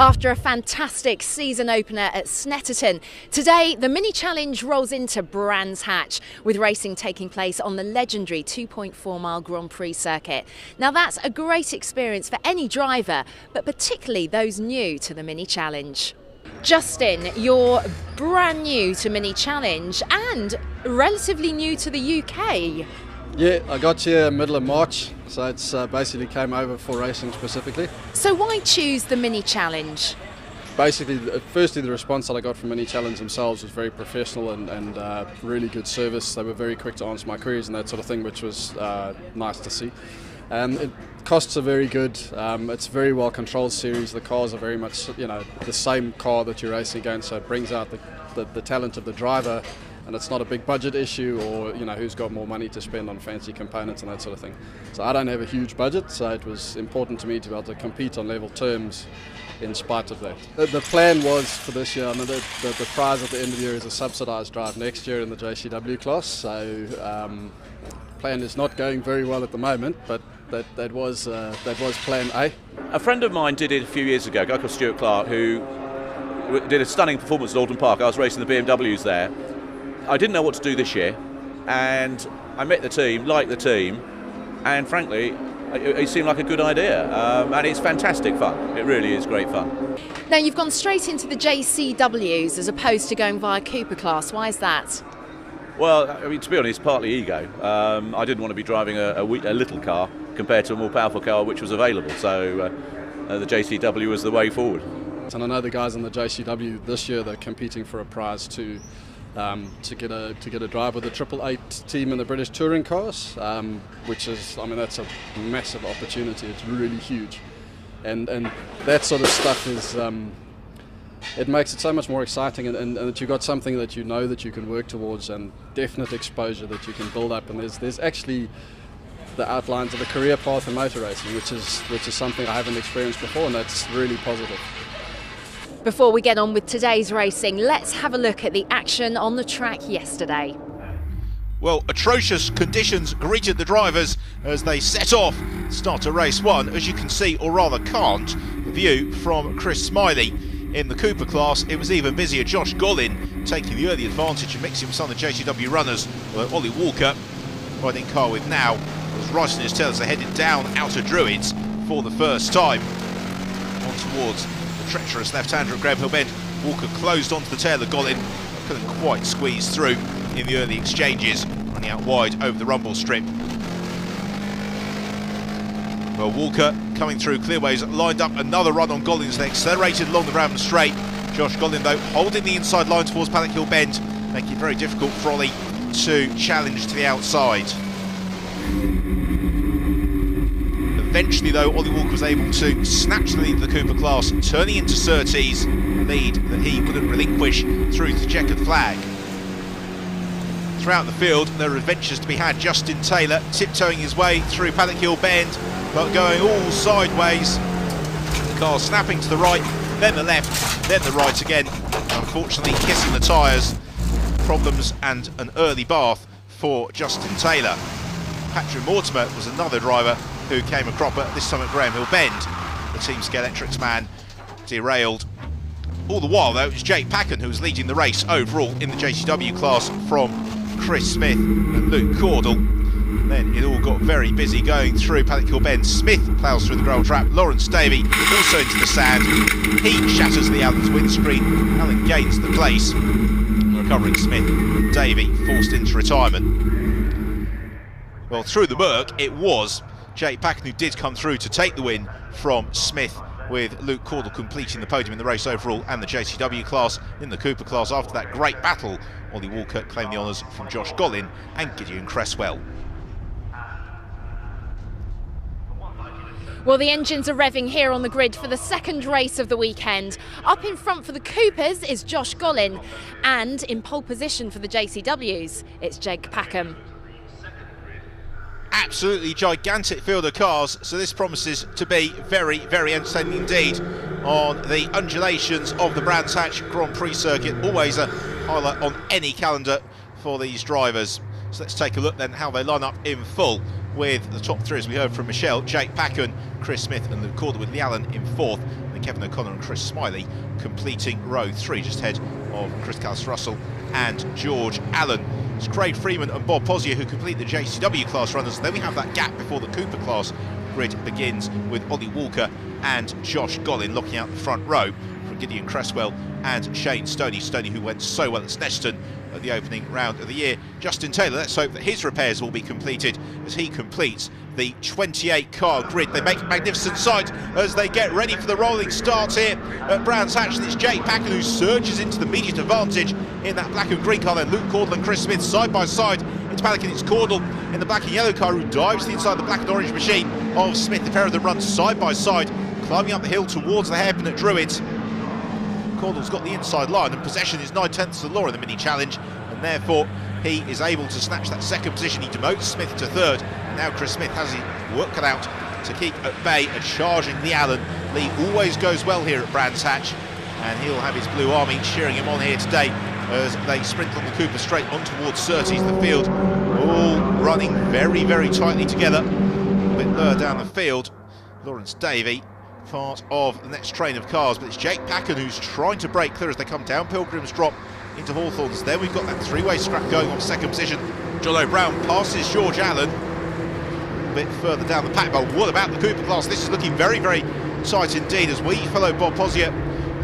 After a fantastic season opener at Snetterton, today the Mini Challenge rolls into Brands Hatch, with racing taking place on the legendary 2.4 mile Grand Prix circuit. Now that's a great experience for any driver, but particularly those new to the Mini Challenge. Justin, you're brand new to Mini Challenge and relatively new to the UK. Yeah, I got here middle of March, so it's basically came over for racing specifically. So why choose the Mini Challenge? Basically, firstly, the response that I got from Mini Challenge themselves was very professional and really good service. They were very quick to answer my queries and that sort of thing, which was nice to see. Costs are very good. It's a very well controlled series. The cars are very much, the same car that you're racing against, so it brings out the talent of the driver. And it's not a big budget issue or, who's got more money to spend on fancy components and that sort of thing. So I don't have a huge budget, so it was important to me to be able to compete on level terms in spite of that. The plan was for this year, the prize at the end of the year is a subsidised drive next year in the JCW class. So plan is not going very well at the moment, but that was plan A. A friend of mine did it a few years ago, a guy called Stuart Clark, who did a stunning performance at Alton Park. I was racing the BMWs there. I didn't know what to do this year, and I met the team, liked the team, and frankly, it seemed like a good idea. And it's fantastic fun. It really is great fun. Now you've gone straight into the JCWs as opposed to going via Cooper class. Why is that? Well, I mean, to be honest, partly ego. I didn't want to be driving a little car compared to a more powerful car which was available. So the JCW was the way forward. And I know the guys in the JCW this year, they're competing for a prize to get a drive with the 888 team in the British touring cars, which is, that's a massive opportunity. It's really huge, and that sort of stuff is it makes it so much more exciting, and that you've got something that that you can work towards, and definite exposure that you can build up. And there's actually the outlines of a career path in motor racing, which is something I haven't experienced before, and that's really positive. Before we get on with today's racing, let's have a look at the action on the track yesterday. Well, atrocious conditions greeted the drivers as they set off to start to race one. As you can see, or rather can't, the view from Chris Smiley. In the Cooper class, it was even busier. Josh Gollin taking the early advantage and mixing with some of the JCW runners. Although Ollie Walker, riding car with now, was right on his tail as they headed down Outer Druids for the first time. On towards treacherous left-hander at Graham Hill Bend. Walker closed onto the tail of Gollin, couldn't quite squeeze through in the early exchanges, running out wide over the rumble strip. Well, Walker coming through clearways, lined up another run on Gollin as they accelerated along the Bramham Straight. Josh Gollin, though, holding the inside line towards Paddock Hill Bend, making it very difficult for Ollie to challenge to the outside. Eventually, though, Ollie Walker was able to snatch the lead of the Cooper class, turning into Surtees, a lead that he wouldn't relinquish through the checkered flag. Throughout the field, there are adventures to be had. Justin Taylor tiptoeing his way through Paddock Hill Bend, but going all sideways. The car snapping to the right, then the left, then the right again. Unfortunately, kissing the tyres. Problems and an early bath for Justin Taylor. Patrick Mortimer was another driver who came a cropper, this time at Graham Hill Bend. The Team Scalextrics man derailed. All the while, though, it was Jake Packen who was leading the race overall in the JCW class from Chris Smith and Luke Cordell. Then it all got very busy going through Paddock Hill Bend. Smith ploughs through the gravel trap. Lawrence Davey also into the sand. He shatters the Allen's windscreen. Allen gains the place. The recovering Smith, Davey forced into retirement. Well, through the murk, it was Jake Packen who did come through to take the win from Smith, with Luke Cordell completing the podium in the race overall and the JCW class. In the Cooper class, after that great battle, Ollie Walker claimed the honours from Josh Gollin and Gideon Cresswell. Well, the engines are revving here on the grid for the second race of the weekend. Up in front for the Coopers is Josh Gollin, and in pole position for the JCWs, it's Jake Packen. Absolutely gigantic field of cars, so this promises to be very, very entertaining indeed on the undulations of the Brands Hatch Grand Prix circuit. Always a highlight on any calendar for these drivers. So let's take a look then how they line up in full, with the top three, as we heard from Michelle, Jake Packen, Chris Smith and Luke Cordell, with Lee Allen in fourth. with Kevin O'Connor and Chris Smiley completing row 3, just ahead of Chris Callister-Russell and George Allen. It's Craig Freeman and Bob Posier who complete the JCW class runners. Then we have that gap before the Cooper class grid begins, with Ollie Walker and Josh Gollin locking out the front row from Gideon Cresswell and Shane Stoney. Stoney, who went so well at Snetterton at the opening round of the year. Justin Taylor, let's hope that his repairs will be completed as he completes the 28 car grid. They make a magnificent sight as they get ready for the rolling start here at Brands Hatch. And it's Jake Packen who surges into the immediate advantage in that black and green car. Then Luke Caudle and Chris Smith side by side into paddock, and it's Caudle in the black and yellow car who dives to the inside the black and orange machine of Smith. The pair of them run side by side, climbing up the hill towards the hairpin at Druids. Caudle's got the inside line, and possession is 9/10 of the law in the mini challenge, and therefore he is able to snatch that second position. He demotes Smith to third. Now Chris Smith has his work cut out to keep at bay and charging Lee Allen. Lee always goes well here at Brands Hatch, and he'll have his Blue Army cheering him on here today as they sprint on the Cooper straight on towards Surtees. The field all running very, very tightly together. A bit lower down the field, Lawrence Davey, part of the next train of cars, but it's Jake Packen who's trying to break clear as they come down Pilgrim's Drop into Hawthorns. Then we've got that three-way scrap going on second position. John O'Brown passes George Allen a bit further down the pack, but what about the Cooper class? This is looking very, very tight indeed as we follow Bob Posier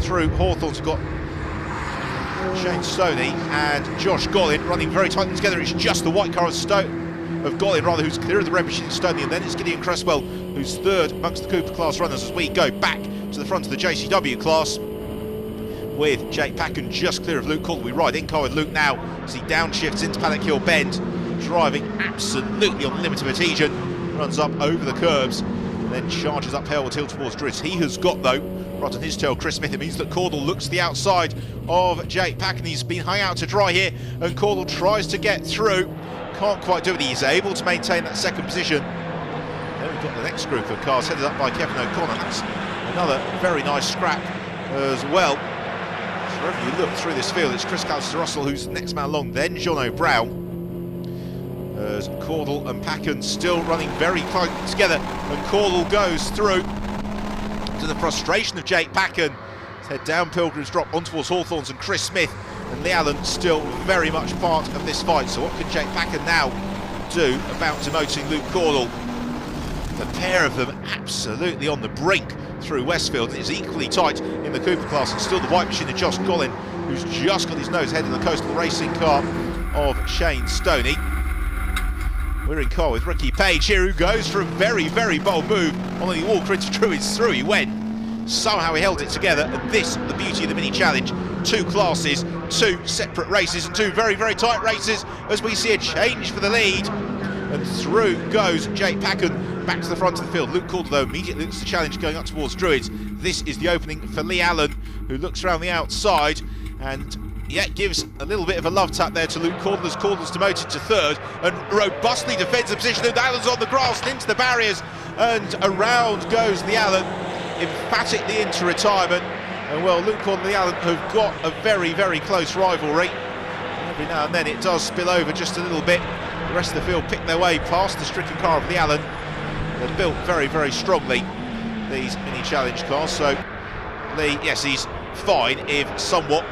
through Hawthorns. We've got Shane Stoney and Josh Gollin running very tightly together. It's just the white car of Gollin who's clear of the red machine Stoney, and then it's Gideon Cresswell who's third amongst the Cooper class runners as we go back to the front of the JCW class with Jake Packen just clear of Luke Caudle. We ride in car with Luke now as he downshifts into Paddock Hill Bend, driving absolutely on the limit of adhesion, runs up over the curbs and then charges up Harewood Hill towards Druids. He has got, though, right on his tail Chris Smith. It means that Caudle looks to the outside of Jake Packen. He's been hung out to dry here, and Caudle tries to get through, can't quite do it. He's able to maintain that second position. Then we've got the next group of cars headed up by Kevin O'Connor. That's another very nice scrap as well. Wherever you look through this field, it's Chris Callister-Russell who's the next man along, then John O'Brown. As Caudle and Packen still running very close together, and Caudle goes through to the frustration of Jake Packen. Head down Pilgrim's Drop on towards Hawthorns, and Chris Smith and Lee Allen still very much part of this fight. So what can Jake Packen now do about demoting Luke Caudle? The pair of them absolutely on the brink through Westfield. It's equally tight in the Cooper class, and still the white machine of Josh Gollin, who's just got his nose ahead in the coastal racing car of Shane Stoney. We're in car with Ricky Page here, who goes for a very, very bold move on the Walker into Druids. Through he went. Somehow he held it together, and this, the beauty of the mini challenge. Two classes, two separate races, and two very, very tight races as we see a change for the lead. And through goes Jake Packen back to the front of the field. Luke Caudle, though, immediately looks the challenge going up towards Druids. This is the opening for Lee Allen, who looks around the outside and gives a little bit of a love tap there to Luke Caudle as Caudle's demoted to third and robustly defends the position. Luke Allen's on the grass and into the barriers, and around goes Lee Allen emphatically into retirement. And well, Luke Caudle and Lee Allen have got a very, very close rivalry. Every now and then it does spill over just a little bit. The rest of the field pick their way past the stricken car of Lee Allen. They're built very, very strongly, these mini challenge cars. So Lee, yes, he's fine, if somewhat,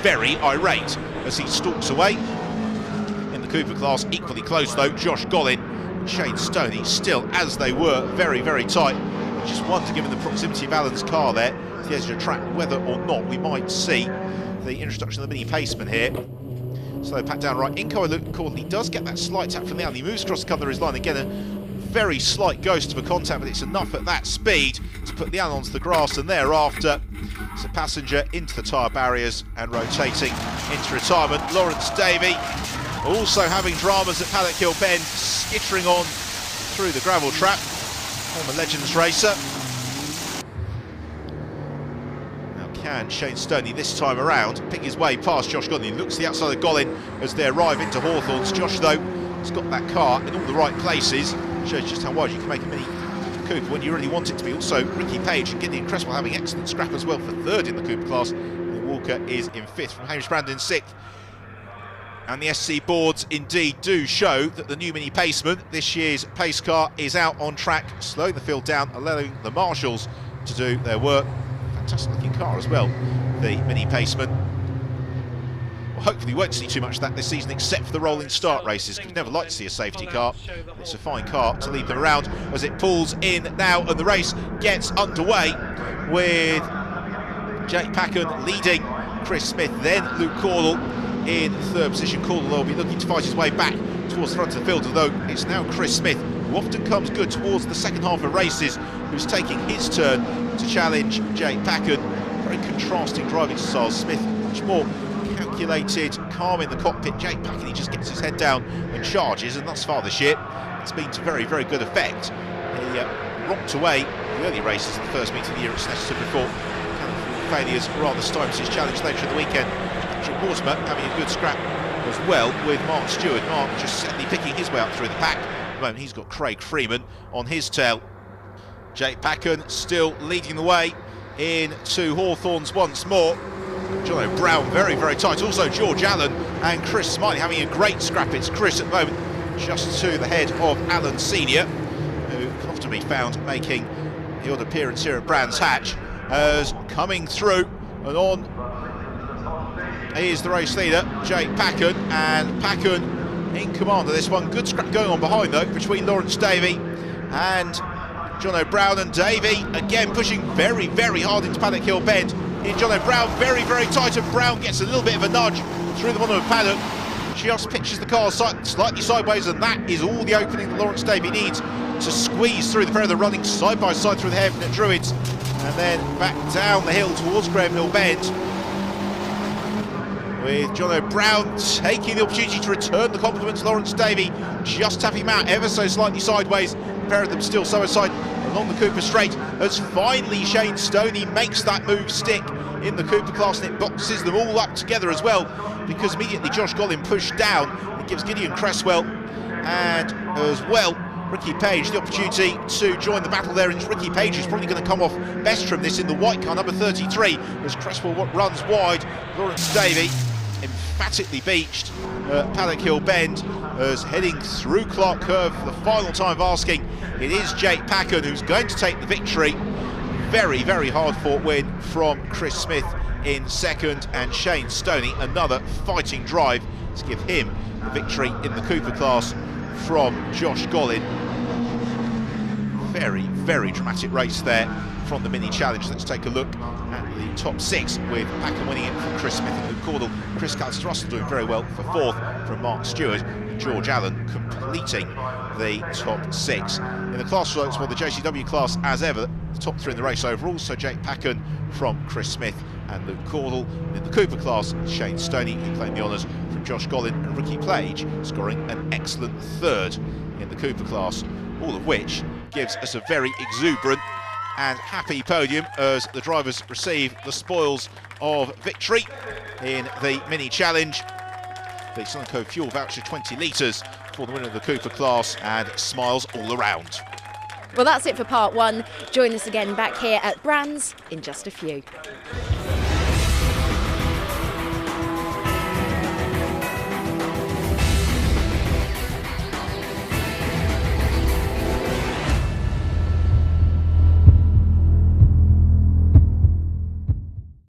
very irate as he stalks away. In the Cooper class, equally close though, Josh Gollin and Shane Stoney, still as they were, very, very tight. Just wonder, given the proximity of Allen's car there to the edge of the track, whether or not we might see the introduction of the mini paceman here. So they pat down right in car with Luke Caudle. He does get that slight tap from Lee Allen. He moves across the colour of his line again. A very slight ghost of a contact, but it's enough at that speed to put Lee Allen onto the grass, and thereafter it's a passenger into the tyre barriers and rotating into retirement. Lawrence Davey also having dramas at Paddock Hill Bend, skittering on through the gravel trap. Former Legends racer. Can Shane Stoney this time around pick his way past Josh Gollin? He looks to the outside of Gollin as they arrive into Hawthorns. Josh, though, has got that car in all the right places. Shows just how wide you can make a mini Cooper when you really want it to be. Also, Ricky Page and Gideon Cresswell having excellent scrap as well for third in the Cooper class. And Walker is in fifth, from Hamish Brandon sixth. And the SC boards indeed do show that the new mini paceman, this year's pace car, is out on track, slowing the field down, allowing the marshals to do their work. fantastic looking car as well, the Mini Paceman. Well, hopefully we won't see too much of that this season, except for the rolling start races. We'd never like to see a safety car. It's a fine car to lead them around as it pulls in now, and the race gets underway with Jake Packen leading Chris Smith, then Luke Cordell in third position. Cordell will be looking to fight his way back towards the front of the field, although it's now Chris Smith, who often comes good towards the second half of races, who's taking his turn to challenge Jake Packen. Very contrasting driving styles. Smith much more calculated, calm in the cockpit. Jake Packen, he just gets his head down and charges, and thus far this year it's been to very, very good effect. He romped away the early races in the first meet of the year at Snetterton before failures rather stymies his challenge later in the weekend. Patrick Mortimer having a good scrap as well with Mark Stewart. Mark just steadily picking his way up through the pack. At the moment he's got Craig Freeman on his tail. Jake Packen still leading the way into Hawthorns once more. John O'Brown very, very tight. Also George Allen and Chris Smiley having a great scrap. It's Chris at the moment just to the head of Allen Senior, who can often be found making the odd appearance here at Brands Hatch. As coming through and on is the race leader, Jake Packen, and Packen in command of this one. Good scrap going on behind though between Lawrence Davey and John O'Brown, and Davey again pushing very, very hard into Paddock Hill Bend. In John O'Brown, very, very tight, and Brown gets a little bit of a nudge through the bottom of Paddock. Just pitches the car slightly sideways, and that is all the opening that Lawrence Davey needs to squeeze through the pair of them running side by side through the hairpin at Druids, and then back down the hill towards Graham Hill Bend, with John O'Brown taking the opportunity to return the compliment to Lawrence Davey, just tapping him out ever so slightly sideways. The pair of them still side along the Cooper Straight, as finally Shane Stoney makes that move stick in the Cooper class, and it boxes them all up together as well, because immediately Josh Gollin pushed down. It gives Gideon Cresswell and as well Ricky Page the opportunity to join the battle there, and Ricky Page is probably going to come off best from this in the white car, number 33, as Cresswell runs wide. Lawrence Davey emphatically beached at Paddock Hill Bend, as heading through Clark Curve for the final time of asking. It is Jake Packen who's going to take the victory. Very, very hard fought win from Chris Smith in second, and Shane Stoney another fighting drive to give him the victory in the Cooper class from Josh Gollin. Very, very dramatic race there from the Mini Challenge. Let's take a look at the top six, with Packen winning it from Chris Smith and Luke Cordell. Chris Callister-Russell doing very well for fourth from Mark Stewart, and George Allen completing the top six. In the class results, well, the JCW class as ever, the top three in the race overall, so Jake Packen from Chris Smith and Luke Cordell. And in the Cooper class, Shane Stoney, who claimed the honours from Josh Gollin, and Ricky Page scoring an excellent third in the Cooper class, all of which gives us a very exuberant and happy podium as the drivers receive the spoils of victory in the Mini Challenge. The Sunco fuel voucher 20 litres for the winner of the Cooper class, and smiles all around. Well, that's it for part one. Join us again back here at Brands in just a few.